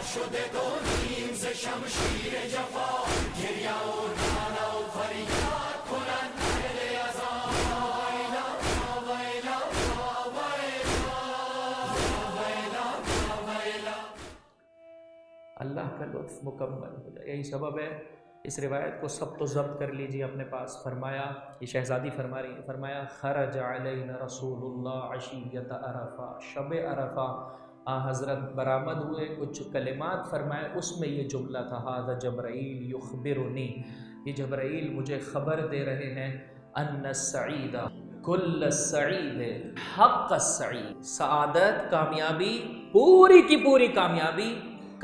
شده دو نیم ز شمشیر جفا، گریه و ناله و فریاد کنند اهل عذاب. ویلا ویلا ویلا ویلا. اللہ کا لطف مکمل ہو جائے. یہی سبب ہے اس روایت کو سب تو ضبط کر لیجیے اپنے پاس. فرمایا، یہ شہزادی فرما رہی ہے، فرمایا خرج علینا رسول اللہ عشیۃ عرفہ، شب عرفہ حضرت برآمد ہوئے. کچھ کلمات فرمائے، اس میں یہ جملہ تھا، ھذا جبرائیل یخبرنی، یہ جبرائیل مجھے خبر دے رہے ہیں، ان السعید کل السعید حق السعید، سعادت، کامیابی، پوری کی پوری کامیابی،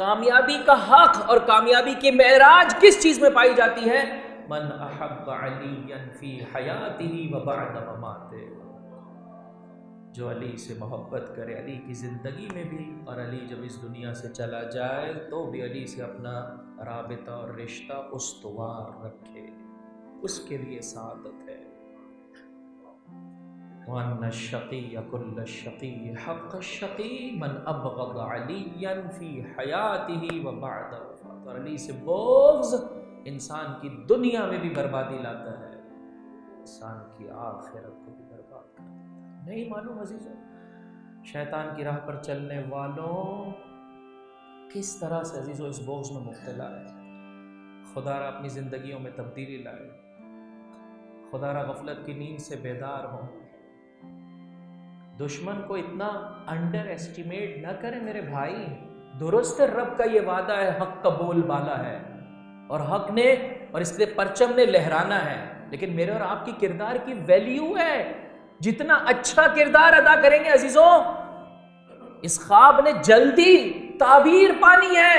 کامیابی کا حق اور کامیابی کی معراج کس چیز میں پائی جاتی ہے؟ من احب علیا فی حیاتہ و بعد مماتہ، جو علی سے محبت کرے علی کی زندگی میں بھی، اور علی جب اس دنیا سے چلا جائے تو بھی علی سے اپنا رابطہ اور رشتہ استوار رکھے، اس کے لیے سعادت ہے. وَأَنَّ الشَّقِيَّ كُلَّ الشَّقِيِّ حَقَّ الشَّقِيِّ مَنْ أَبْغَضَ عَلِيًّا فِي حَيَاتِهِ وَبَعْدَ وفاتہ. اور علی سے بغض انسان کی دنیا میں بھی بربادی لاتا ہے، انسان کی آخرت کو بھی برباد کر دیتا ہے. نہیں معلوم عزیزوں، شیطان کی راہ پر چلنے والوں کس طرح سے عزیزوں اس بغض میں مبتلا ہے. خدا را اپنی زندگیوں میں تبدیلی لائے، خدا را غفلت کی نیند سے بیدار ہوں. دشمن کو اتنا انڈر ایسٹیمیٹ نہ کرے میرے بھائی. درست رب کا یہ وعدہ ہے، حق کا بول بالا ہے، اور حق نے اور اس لیے پرچم نے لہرانا ہے، لیکن میرے اور آپ کی کردار کی ویلیو ہے. جتنا اچھا کردار ادا کریں گے عزیزوں، اس خواب نے جلدی تعبیر پانی ہے.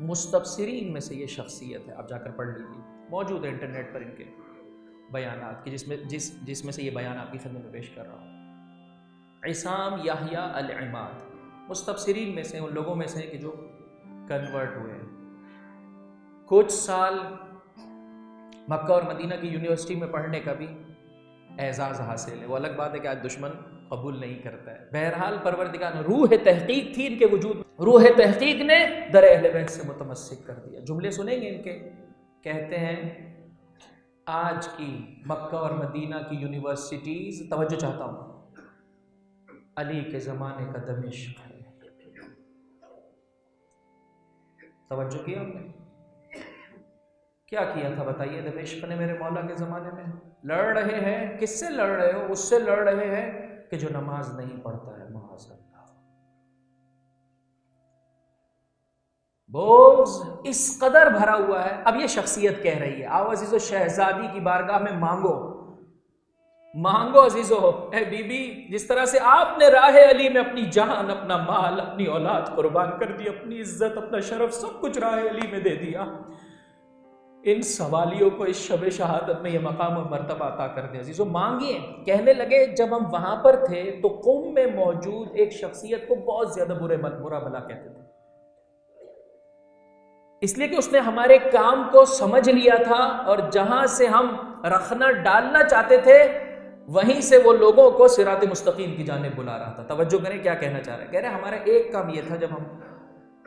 مستبصرین میں سے یہ شخصیت ہے، آپ جا کر پڑھ لیجیے، موجود ہے انٹرنیٹ پر ان کے بیانات کی، جس میں سے یہ بیان آپ کی خدمت میں پیش کر رہا ہوں. عصام یحییٰ العماد مستبصرین میں سے، ان لوگوں میں سے کہ جو کنورٹ ہوئے ہیں. کچھ سال مکہ اور مدینہ کی یونیورسٹی میں پڑھنے کا بھی اعزاز حاصل ہے. وہ الگ بات ہے کہ آج دشمن قبول نہیں کرتا ہے. بہرحال پروردگار نے روح تحقیق تھی ان کے وجود میں، روح تحقیق نے در اہل بیت سے متمسک کر دیا. جملے سنیں گے ان کے، کہتے ہیں آج کی مکہ اور مدینہ کی یونیورسٹیز، توجہ چاہتا ہوں، علی کے زمانے کا دمشق ہے. توجہ کیا آپ نے؟ کیا کیا تھا بتائیے دمشق نے میرے مولا کے زمانے میں؟ لڑ رہے ہیں، کس سے لڑ رہے ہو؟ اس سے لڑ رہے ہیں کہ جو نماز نہیں پڑھتا ہے. معاذ اللہ. بغض اس قدر بھرا ہوا ہے. اب یہ شخصیت کہہ رہی ہے، آؤ عزیزو شہزادی کی بارگاہ میں مانگو، مانگو عزیزو. اے بی بی، جس طرح سے آپ نے راہ علی میں اپنی جان، اپنا مال، اپنی اولاد قربان کر دی، اپنی عزت، اپنا شرف، سب کچھ راہ علی میں دے دیا، ان سوالیوں کو اس شب شہادت میں یہ مقام و مرتبہ عطا کر دے. عزیزو مانگیے. کہنے لگے جب ہم وہاں پر تھے تو قوم میں موجود ایک شخصیت کو بہت زیادہ برا بھلا کہتے تھے، اس لیے کہ اس نے ہمارے کام کو سمجھ لیا تھا، اور جہاں سے ہم رخنا ڈالنا چاہتے تھے وہیں سے وہ لوگوں کو صراط مستقیم کی جانب بلا رہا تھا. توجہ کریں کیا کہنا چاہ رہے ہیں. کہہ رہے ہمارا ایک کام یہ تھا، جب ہم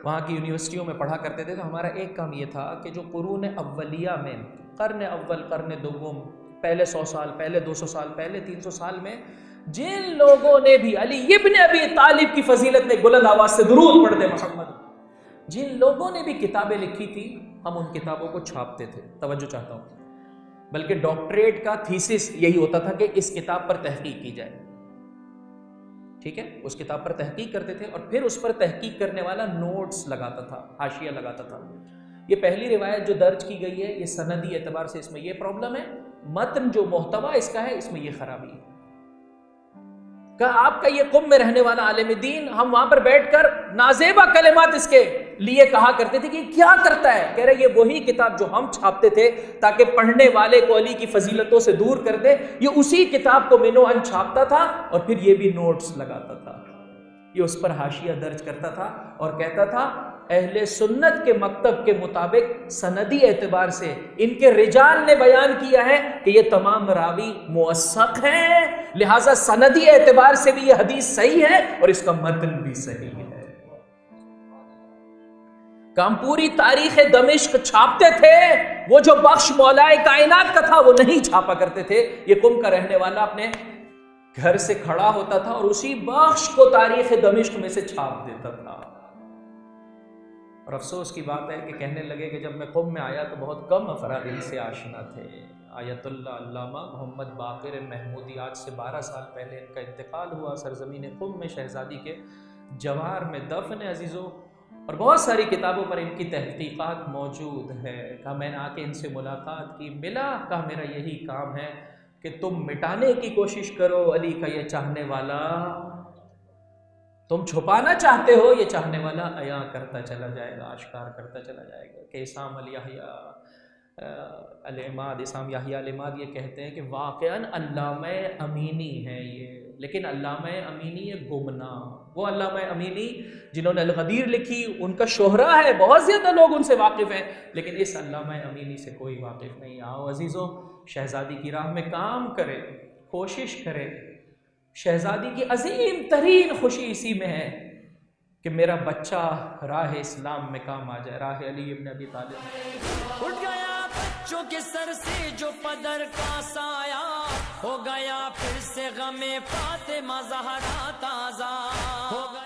وہاں کی یونیورسٹیوں میں پڑھا کرتے تھے تو ہمارا ایک کام یہ تھا کہ جو قرون اولیہ میں، قرن اول، قرن دوم، پہلے 100 سال، پہلے 200 سال، پہلے 300 سال میں جن لوگوں نے بھی علی ابن ابی طالب کی فضیلت میں بلند آواز سے درود پڑھتے محمد، جن لوگوں نے بھی کتابیں لکھی تھی، ہم ان کتابوں کو چھاپتے تھے. توجہ چاہتا ہوں، بلکہ ڈاکٹریٹ کا تھیسس یہی ہوتا تھا کہ اس کتاب پر تحقیق کی جائے. ٹھیک ہے، اس کتاب پر تحقیق کرتے تھے اور پھر اس پر تحقیق کرنے والا نوٹس لگاتا تھا، حاشیہ لگاتا تھا. یہ پہلی روایت جو درج کی گئی ہے، یہ سندی اعتبار سے اس میں یہ پرابلم ہے، متن جو محتوا اس کا ہے اس میں یہ خرابی ہے. کہ آپ کا یہ قم میں رہنے والا عالم دین، ہم وہاں پر بیٹھ کر نازیبہ کلمات اس کے لیے کہا کرتے تھے کہ کیا کرتا ہے. کہہ رہے یہ وہی کتاب جو ہم چھاپتے تھے تاکہ پڑھنے والے کو علی کی فضیلتوں سے دور کر دے، یہ اسی کتاب کو منو ان چھاپتا تھا اور پھر یہ بھی نوٹس لگاتا تھا، یہ اس پر حاشیہ درج کرتا تھا اور کہتا تھا اہل سنت کے مکتب کے مطابق سندی اعتبار سے ان کے رجال نے بیان کیا ہے کہ یہ تمام راوی موثق ہیں، لہٰذا سندی اعتبار سے بھی یہ حدیث صحیح ہے اور اس کا متن بھی صحیح ہے۔ کہ ہم پوری تاریخ دمشق چھاپتے تھے، وہ جو بخش مولائے کائنات کا تھا وہ نہیں چھاپا کرتے تھے، یہ قم کا رہنے والا اپنے گھر سے کھڑا ہوتا تھا اور اسی بخش کو تاریخ دمشق میں سے چھاپ دیتا تھا۔ اور افسوس کی بات ہے کہ کہنے لگے کہ جب میں قم میں آیا تو بہت کم افراد ان سے آشنا تھے۔ آیت اللہ علامہ محمد باقر محمودی، آج سے 12 سال پہلے ان کا انتقال ہوا، سرزمین قم میں شہزادی کے جوار میں دفن ہے عزیزوں، اور بہت ساری کتابوں پر ان کی تحقیقات موجود ہے۔ کہا میں نے آ کے ان سے ملاقات کی، ملا، کہا میرا یہی کام ہے کہ تم مٹانے کی کوشش کرو علی کا یہ چاہنے والا، تم چھپانا چاہتے ہو، یہ چاہنے والا عیاں کرتا چلا جائے گا، آشکار کرتا چلا جائے گا۔ کہ اسام یحییٰ العماد، اسام یحییٰ العماد یہ کہتے ہیں کہ واقعاً علامہ امینی ہے یہ، لیکن علامہ امینی یہ گمنام، وہ علامہ امینی جنہوں نے الغدیر لکھی ان کا شہرہ ہے، بہت زیادہ لوگ ان سے واقف ہیں، لیکن اس علامہ امینی سے کوئی واقف نہیں۔ آؤ عزیزوں، شہزادی کی راہ میں کام کرے، کوشش کرے۔ شہزادی کی عظیم ترین خوشی اسی میں ہے کہ میرا بچہ راہ اسلام میں کام آ جائے، راہ علی ابن ابی طالب۔ اٹھ گیا بچوں کے سر سے جو پدر کا سایہ، ہو گیا پھر سے غم فاطمہ زہرا تازہ، ہو گیا